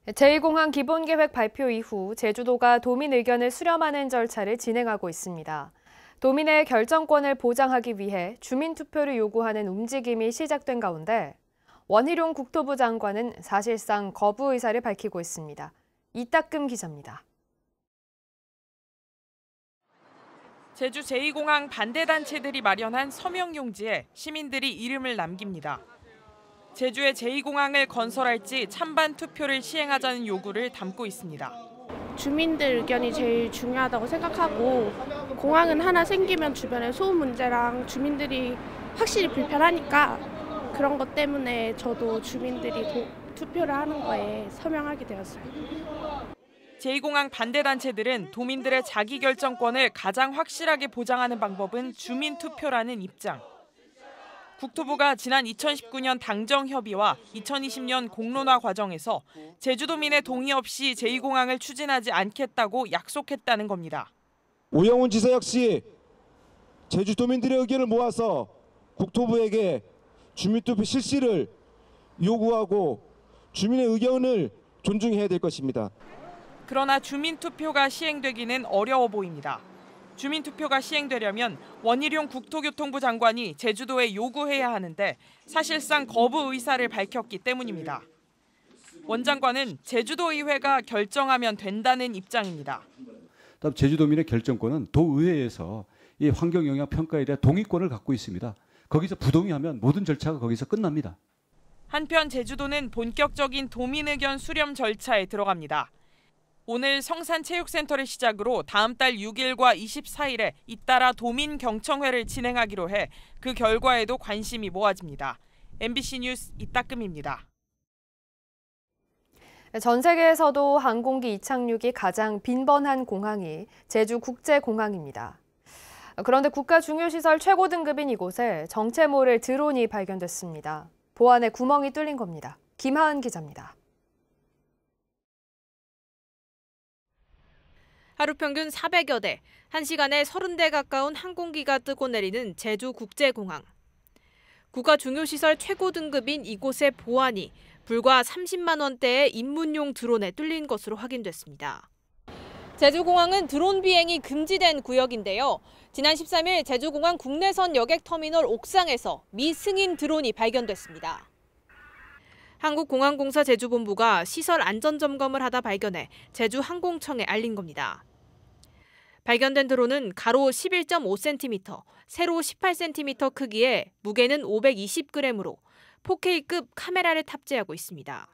제2공항 기본계획 발표 이후 제주도가 도민 의견을 수렴하는 절차를 진행하고 있습니다. 도민의 결정권을 보장하기 위해 주민투표를 요구하는 움직임이 시작된 가운데 원희룡 국토부 장관은 사실상 거부 의사를 밝히고 있습니다. 이따금 기자입니다. 제주 제2공항 반대단체들이 마련한 서명용지에 시민들이 이름을 남깁니다. 제주의 제2공항을 건설할지 찬반 투표를 시행하자는 요구를 담고 있습니다. 주민들 의견이 제일 중요하다고 생각하고 공항은 하나 생기면 주변에 소음 문제랑 주민들이 확실히 불편하니까 그런 것 때문에 저도 주민들이 투표를 하는 거에 서명하게 되었어요. 제2공항 반대단체들은 도민들의 자기결정권을 가장 확실하게 보장하는 방법은 주민투표라는 입장. 국토부가 지난 2019년 당정협의와 2020년 공론화 과정에서 제주도민의 동의 없이 제2공항을 추진하지 않겠다고 약속했다는 겁니다. 우영훈 지사 역시 제주도민들의 의견을 모아서 국토부에게 주민투표 실시를 요구하고 주민의 의견을 존중해야 될 것입니다. 그러나 주민투표가 시행되기는 어려워 보입니다. 주민투표가 시행되려면 원희룡 국토교통부 장관이 제주도에 요구해야 하는데 사실상 거부 의사를 밝혔기 때문입니다. 원 장관은 제주도의회가 결정하면 된다는 입장입니다. 제주도민의 결정권은 도의회에서 이 환경영향평가에 대한 동의권을 갖고 있습니다. 거기서 부동의하면 모든 절차가 거기서 끝납니다. 한편 제주도는 본격적인 도민 의견 수렴 절차에 들어갑니다. 오늘 성산체육센터를 시작으로 다음 달 6일과 24일에 잇따라 도민경청회를 진행하기로 해 그 결과에도 관심이 모아집니다. MBC 뉴스 이따금입니다. 전 세계에서도 항공기 이착륙이 가장 빈번한 공항이 제주국제공항입니다. 그런데 국가 중요시설 최고 등급인 이곳에 정체 모를 드론이 발견됐습니다. 보안에 구멍이 뚫린 겁니다. 김하은 기자입니다. 하루 평균 400여 대, 1시간에 30대 가까운 항공기가 뜨고 내리는 제주국제공항. 국가 중요시설 최고 등급인 이곳의 보안이 불과 30만 원대의 입문용 드론에 뚫린 것으로 확인됐습니다. 제주공항은 드론 비행이 금지된 구역인데요. 지난 13일 제주공항 국내선 여객터미널 옥상에서 미 승인 드론이 발견됐습니다. 한국공항공사 제주본부가 시설 안전점검을 하다 발견해 제주항공청에 알린 겁니다. 발견된 드론은 가로 11.5cm, 세로 18cm 크기에 무게는 520g으로 4K급 카메라를 탑재하고 있습니다.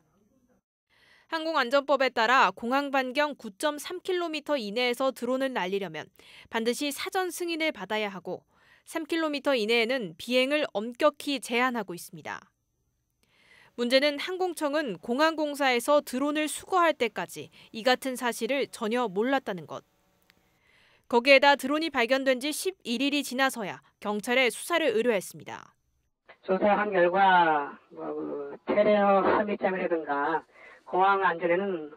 항공안전법에 따라 공항 반경 9.3km 이내에서 드론을 날리려면 반드시 사전 승인을 받아야 하고 3km 이내에는 비행을 엄격히 제한하고 있습니다. 문제는 항공청은 공항공사에서 드론을 수거할 때까지 이 같은 사실을 전혀 몰랐다는 것. 거기에다 드론이 발견된 지 11일이 지나서야 경찰에 수사를 의뢰했습니다. 조사한 결과 테레어 합의점이라든가 공항 안전에는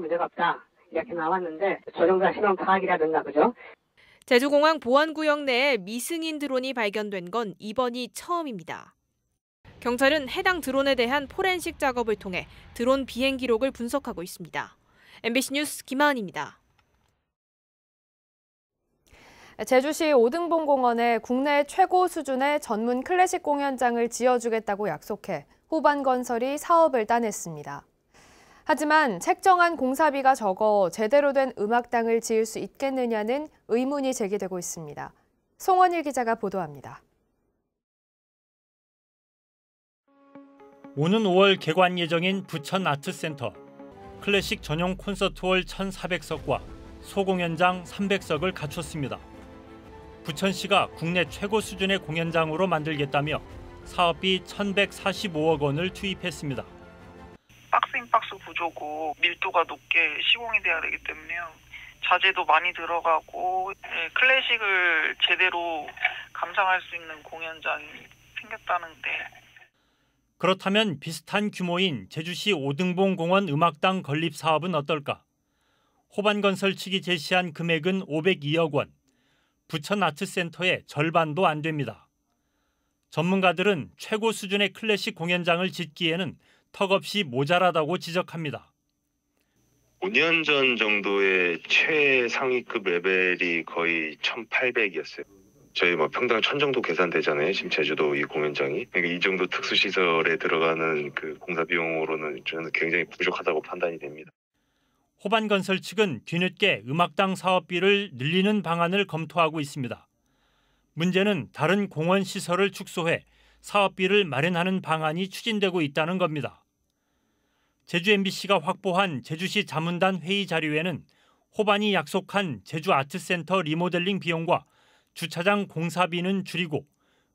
문제가 없다 이렇게 나왔는데 조종사 신원 파악이라든가 그죠? 제주공항 보안구역 내에 미승인 드론이 발견된 건 이번이 처음입니다. 경찰은 해당 드론에 대한 포렌식 작업을 통해 드론 비행 기록을 분석하고 있습니다. MBC 뉴스 김하은입니다. 제주시 오등봉공원에 국내 최고 수준의 전문 클래식 공연장을 지어주겠다고 약속해 호반건설이 사업을 따냈습니다. 하지만 책정한 공사비가 적어 제대로 된 음악당을 지을 수 있겠느냐는 의문이 제기되고 있습니다. 송원일 기자가 보도합니다. 오는 5월 개관 예정인 부천 아트센터. 클래식 전용 콘서트홀 1,400석과 소공연장 300석을 갖췄습니다. 부천시가 국내 최고 수준의 공연장으로 만들겠다며 사업비 1,145억 원을 투입했습니다. 박스인 박스 구조고 밀도가 높게 시공이 돼야 되기 때문에요. 자재도 많이 들어가고 클래식을 제대로 감상할 수 있는 공연장이 생겼다는데 그렇다면 비슷한 규모인 제주시 오등봉공원 음악당 건립 사업은 어떨까? 호반건설 측이 제시한 금액은 502억 원. 부천 아트센터의 절반도 안 됩니다. 전문가들은 최고 수준의 클래식 공연장을 짓기에는 턱없이 모자라다고 지적합니다. 5년 전 정도의 최상위급 레벨이 거의 1,800이었어요. 저희 평당 1,000 정도 계산되잖아요. 지금 제주도 이 공연장이. 그러니까 이 정도 특수시설에 들어가는 그 공사 비용으로는 저는 굉장히 부족하다고 판단이 됩니다. 호반건설 측은 뒤늦게 음악당 사업비를 늘리는 방안을 검토하고 있습니다. 문제는 다른 공원 시설을 축소해 사업비를 마련하는 방안이 추진되고 있다는 겁니다. 제주 MBC가 확보한 제주시 자문단 회의 자료에는 호반이 약속한 제주 아트센터 리모델링 비용과 주차장 공사비는 줄이고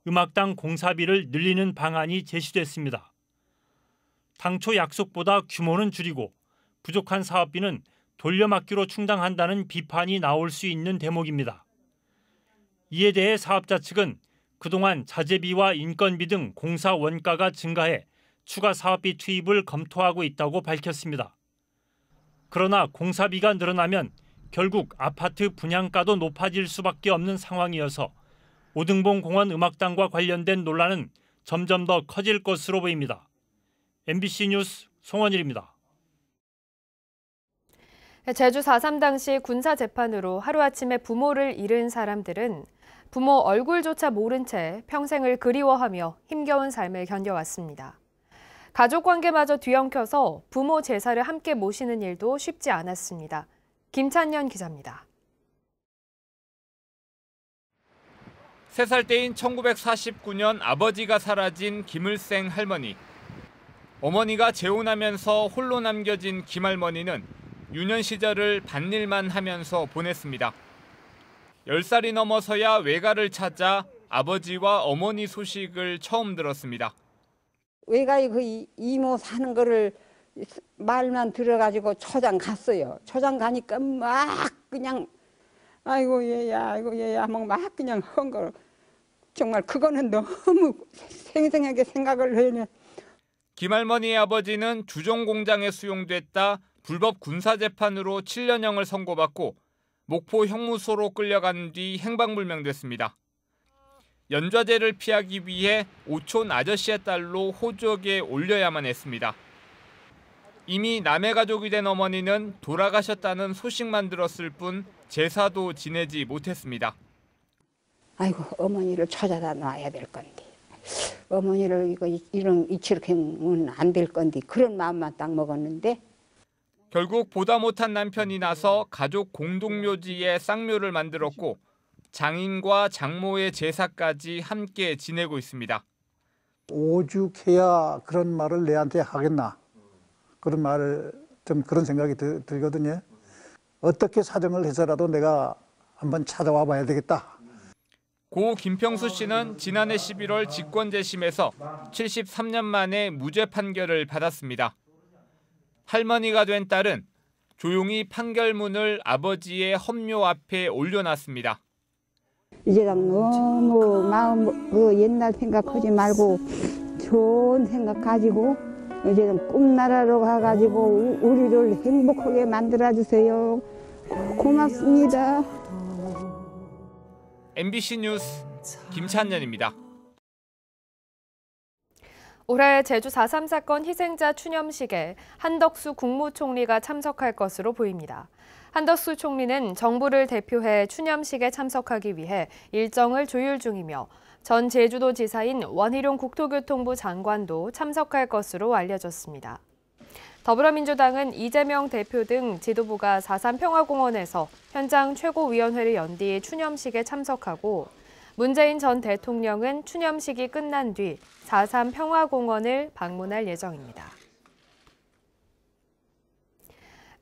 음악당 공사비를 늘리는 방안이 제시됐습니다. 당초 약속보다 규모는 줄이고 부족한 사업비는 돌려막기로 충당한다는 비판이 나올 수 있는 대목입니다. 이에 대해 사업자 측은 그동안 자재비와 인건비 등 공사 원가가 증가해 추가 사업비 투입을 검토하고 있다고 밝혔습니다. 그러나 공사비가 늘어나면 결국 아파트 분양가도 높아질 수밖에 없는 상황이어서 오등봉 공원 음악당과 관련된 논란은 점점 더 커질 것으로 보입니다. MBC 뉴스 송원일입니다. 제주 4.3 당시 군사 재판으로 하루아침에 부모를 잃은 사람들은 부모 얼굴조차 모른 채 평생을 그리워하며 힘겨운 삶을 견뎌왔습니다. 가족관계마저 뒤엉켜서 부모 제사를 함께 모시는 일도 쉽지 않았습니다. 김찬년 기자입니다. 3살 때인 1949년 아버지가 사라진 김을생 할머니. 어머니가 재혼하면서 홀로 남겨진 김할머니는 유년 시절을 밭일만 하면서 보냈습니다. 10살이 넘어서야 외가를 찾아 아버지와 어머니 소식을 처음 들었습니다. 외가에 그 이모 사는 거를 말만 들어가지고 초장 갔어요. 초장 가니까 막 그냥 아이고 얘야 막 그냥 한 거 정말 그거는 너무 생생하게 생각을 해요. 김할머니의 아버지는 주종 공장에 수용됐다 불법 군사재판으로 7년형을 선고받고 목포 형무소로 끌려간 뒤 행방불명됐습니다. 연좌제를 피하기 위해 오촌 아저씨의 딸로 호적에 올려야만 했습니다. 이미 남의 가족이 된 어머니는 돌아가셨다는 소식만 들었을 뿐 제사도 지내지 못했습니다. 아이고 어머니를 찾아다 놔야 될 건데 어머니를 이렇게 하면 안 될 건데 그런 마음만 딱 먹었는데 결국 보다 못한 남편이 나서 가족 공동묘지에 쌍묘를 만들었고 장인과 장모의 제사까지 함께 지내고 있습니다. 오죽해야 그런 말을 내한테 하겠나. 그런 말을 좀 그런 생각이 들거든요. 어떻게 사정을 해서라도 내가 한번 찾아와 봐야 되겠다. 고 김평수 씨는 지난해 11월 직권재심에서 73년 만에 무죄 판결을 받았습니다. 할머니가 된 딸은 조용히 판결문을 아버지의 헌묘 앞에 올려놨습니다. 이제랑 너무 마음 옛날 생각하지 말고 좋은 생각 가지고 이제는 꿈나라로 가가지고 우리를 행복하게 만들어주세요. 고맙습니다. MBC 뉴스 김찬년입니다. 올해 제주 4.3 사건 희생자 추념식에 한덕수 국무총리가 참석할 것으로 보입니다. 한덕수 총리는 정부를 대표해 추념식에 참석하기 위해 일정을 조율 중이며 전 제주도지사인 원희룡 국토교통부 장관도 참석할 것으로 알려졌습니다. 더불어민주당은 이재명 대표 등 지도부가 4.3 평화공원에서 현장 최고위원회를 연 뒤 추념식에 참석하고 문재인 전 대통령은 추념식이 끝난 뒤 4.3 평화공원을 방문할 예정입니다.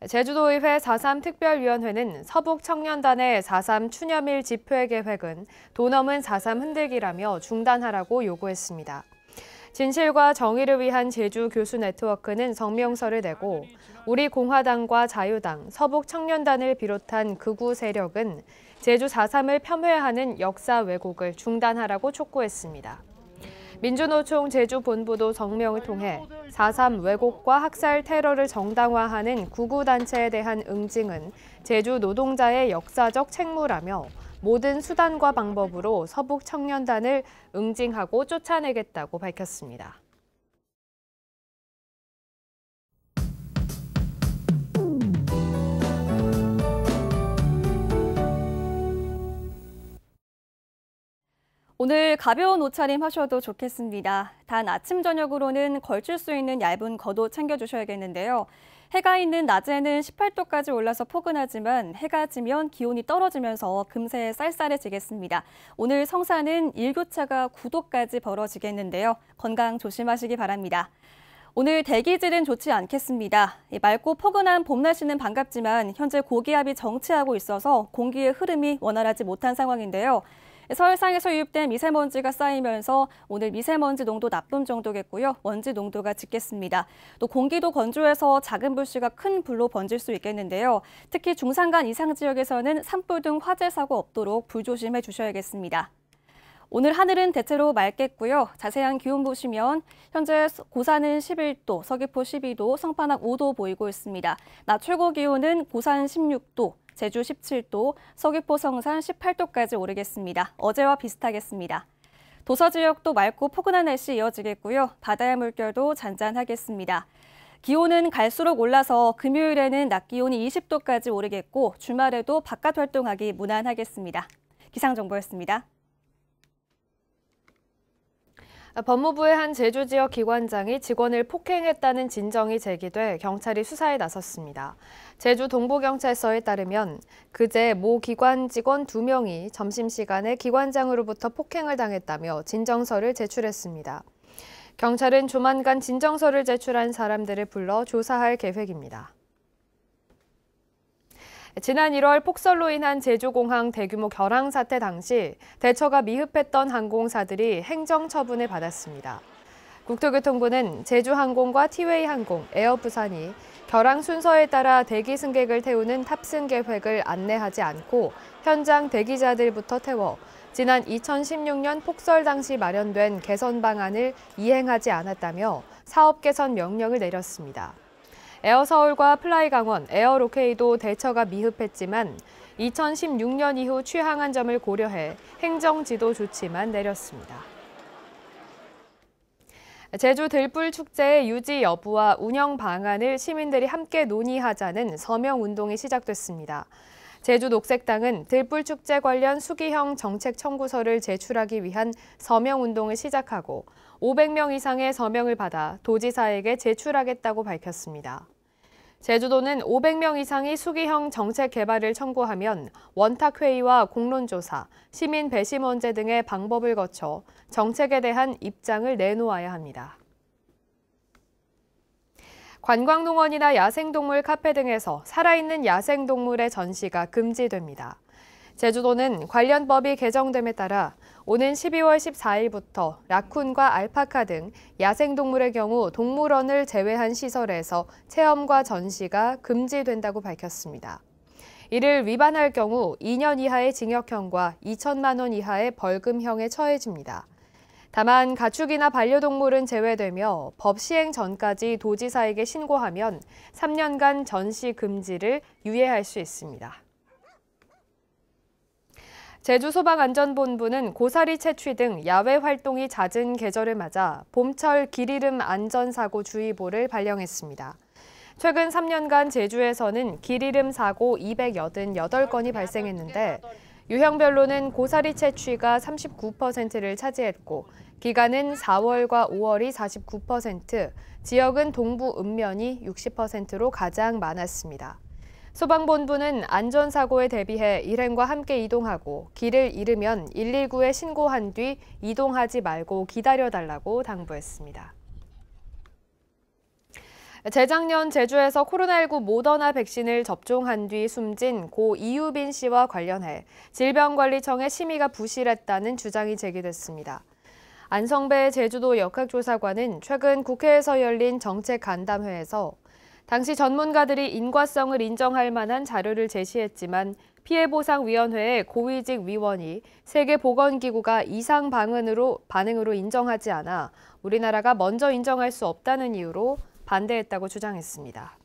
제주도의회 4.3 특별위원회는 서북청년단의 4.3 추념일 집회 계획은 도 넘은 4.3 흔들기라며 중단하라고 요구했습니다. 진실과 정의를 위한 제주 교수 네트워크는 성명서를 내고 우리공화당과 자유당, 서북청년단을 비롯한 극우 세력은 제주 4.3을 폄훼하는 역사 왜곡을 중단하라고 촉구했습니다. 민주노총 제주본부도 성명을 통해 4.3 왜곡과 학살 테러를 정당화하는 구구단체에 대한 응징은 제주 노동자의 역사적 책무라며 모든 수단과 방법으로 서북청년단을 응징하고 쫓아내겠다고 밝혔습니다. 오늘 가벼운 옷차림 하셔도 좋겠습니다. 단 아침 저녁으로는 걸칠 수 있는 얇은 겉옷 챙겨주셔야겠는데요. 해가 있는 낮에는 18도까지 올라서 포근하지만 해가 지면 기온이 떨어지면서 금세 쌀쌀해지겠습니다. 오늘 성산은 일교차가 9도까지 벌어지겠는데요. 건강 조심하시기 바랍니다. 오늘 대기질은 좋지 않겠습니다. 맑고 포근한 봄 날씨는 반갑지만 현재 고기압이 정체하고 있어서 공기의 흐름이 원활하지 못한 상황인데요. 서해상에서 유입된 미세먼지가 쌓이면서 오늘 미세먼지 농도 나쁨 정도겠고요. 먼지 농도가 짙겠습니다. 또 공기도 건조해서 작은 불씨가 큰 불로 번질 수 있겠는데요. 특히 중산간 이상 지역에서는 산불 등 화재 사고 없도록 불조심해 주셔야겠습니다. 오늘 하늘은 대체로 맑겠고요. 자세한 기온 보시면 현재 고산은 11도, 서귀포 12도, 성판악 5도 보이고 있습니다. 낮 최고 기온은 고산 16도, 제주 17도, 서귀포 성산 18도까지 오르겠습니다. 어제와 비슷하겠습니다. 도서 지역도 맑고 포근한 날씨 이어지겠고요. 바다의 물결도 잔잔하겠습니다. 기온은 갈수록 올라서 금요일에는 낮 기온이 20도까지 오르겠고 주말에도 바깥 활동하기 무난하겠습니다. 기상정보였습니다. 법무부의 한 제주 지역 기관장이 직원을 폭행했다는 진정이 제기돼 경찰이 수사에 나섰습니다. 제주 동부경찰서에 따르면 그제 모 기관 직원 2명이 점심시간에 기관장으로부터 폭행을 당했다며 진정서를 제출했습니다. 경찰은 조만간 진정서를 제출한 사람들을 불러 조사할 계획입니다. 지난 1월 폭설로 인한 제주공항 대규모 결항 사태 당시 대처가 미흡했던 항공사들이 행정처분을 받았습니다. 국토교통부는 제주항공과 티웨이항공, 에어부산이 결항 순서에 따라 대기 승객을 태우는 탑승 계획을 안내하지 않고 현장 대기자들부터 태워 지난 2016년 폭설 당시 마련된 개선 방안을 이행하지 않았다며 사업 개선 명령을 내렸습니다. 에어서울과 플라이강원, 에어로케이도 대처가 미흡했지만 2016년 이후 취항한 점을 고려해 행정지도 조치만 내렸습니다. 제주 들불축제의 유지 여부와 운영 방안을 시민들이 함께 논의하자는 서명운동이 시작됐습니다. 제주 녹색당은 들불축제 관련 수기형 정책 청구서를 제출하기 위한 서명운동을 시작하고 500명 이상의 서명을 받아 도지사에게 제출하겠다고 밝혔습니다. 제주도는 500명 이상이 수기형 정책 개발을 청구하면 원탁회의와 공론조사, 시민 배심원제 등의 방법을 거쳐 정책에 대한 입장을 내놓아야 합니다. 관광농원이나 야생동물 카페 등에서 살아있는 야생동물의 전시가 금지됩니다. 제주도는 관련 법이 개정됨에 따라 오는 12월 14일부터 라쿤과 알파카 등 야생동물의 경우 동물원을 제외한 시설에서 체험과 전시가 금지된다고 밝혔습니다. 이를 위반할 경우 2년 이하의 징역형과 2천만 원 이하의 벌금형에 처해집니다. 다만 가축이나 반려동물은 제외되며 법 시행 전까지 도지사에게 신고하면 3년간 전시 금지를 유예할 수 있습니다. 제주소방안전본부는 고사리 채취 등 야외 활동이 잦은 계절을 맞아 봄철 길이름 안전사고주의보를 발령했습니다. 최근 3년간 제주에서는 길이름 사고 288건이 발생했는데 유형별로는 고사리 채취가 39%를 차지했고 기간은 4월과 5월이 49%, 지역은 동부 읍면이 60%로 가장 많았습니다. 소방본부는 안전사고에 대비해 일행과 함께 이동하고 길을 잃으면 119에 신고한 뒤 이동하지 말고 기다려달라고 당부했습니다. 재작년 제주에서 코로나19 모더나 백신을 접종한 뒤 숨진 고 이유빈 씨와 관련해 질병관리청의 심의가 부실했다는 주장이 제기됐습니다. 안성배 제주도 역학조사관은 최근 국회에서 열린 정책간담회에서 당시 전문가들이 인과성을 인정할 만한 자료를 제시했지만 피해보상위원회의 고위직 위원이 세계보건기구가 이상 반응으로 인정하지 않아 우리나라가 먼저 인정할 수 없다는 이유로 반대했다고 주장했습니다.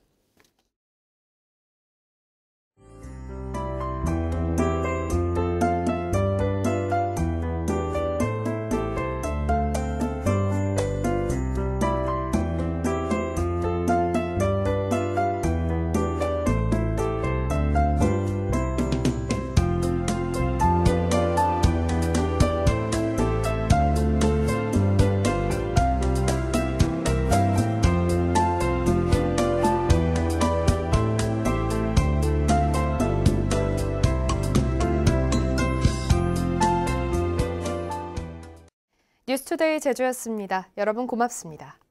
뉴스투데이 제주였습니다. 여러분 고맙습니다.